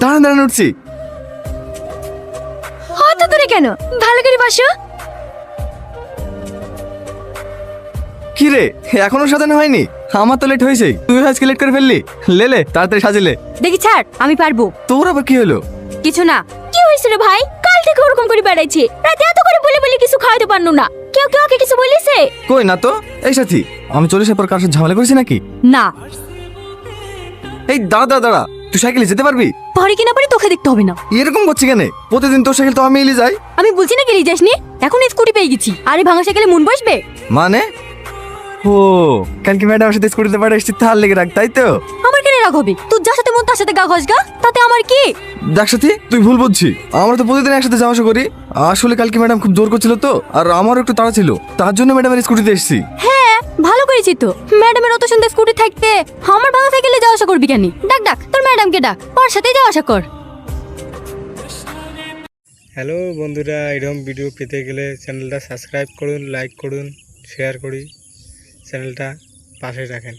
দাঁড়ান দাঁড়ান উঠছি। অত দূরে কেন? ভালো করে বসো। কি রে, এখনো সাজানো হয়নি? আমার তো লেট হয়েছে, তুই আজকে লেট করে ফেললি। লে তাড়াতাড়ি সাজিলে। দেখি ছাড়, আমি পারবো। তোর আবার কি হলো? কিছু না। কি হয়েছে রে ভাই? কাল থেকে ওরকম করে বেড়াইছে, রাতে এত করে বলে বলে কিছু খাওয়াতে পারলো না। কেউ কেউ ওকে কিছু বলেছে? কই না তো। এই সাথী, আমি চলে এসে পর কার সাথে ঝামেলা করেছি নাকি? না। এই দাঁড়া দাঁড়া দাঁড়া, তুই সাইকেলে যেতে পারবি? পারি কিনা পারি তোকে দেখতে হবে না। এরকম করছি কেন? প্রতিদিন তোর সাইকেল তো আমি এলি যাই। আমি বলছি না গেলি যাসনি, এখন স্কুটি পেয়ে গেছি। আরে ভাঙা সাইকেলে মন বসবে? মানে ও, কালকে ম্যাডামের সাথে স্কুটিতে পাঠা এসেছি, তার লেগে রাখ, তাই তো? আমার কেন রাগ হবে? তোর যার সাথে মন তার সাথে গা ঘষগা, তাতে আমার কি? দেখ সাথী, তুই ভুল বুঝছি। আমরা তো প্রতিদিন একসাথে যাওয়া আসা করি। আসলে কালকে ম্যাডাম খুব জোর করছিল তো, আর আমারও একটু তাড়া ছিল, তার জন্য ম্যাডামের স্কুটিতে এসেছি। হ্যাঁ, ভালো করেছি তো। ম্যাডামের অত সুন্দর স্কুটি থাকতে আমার ভাঙা সাইকেলে যাওয়া আসা করবি কেন? ডাক ডাক তোর ম্যাডামকে ডাক, ওর সাথেই যাওয়া আসা কর। হ্যালো বন্ধুরা, এরকম ভিডিও পেতে গেলে চ্যানেলটা সাবস্ক্রাইব করুন, লাইক করুন, শেয়ার করি, চ্যানেলটা পাশে রাখেন।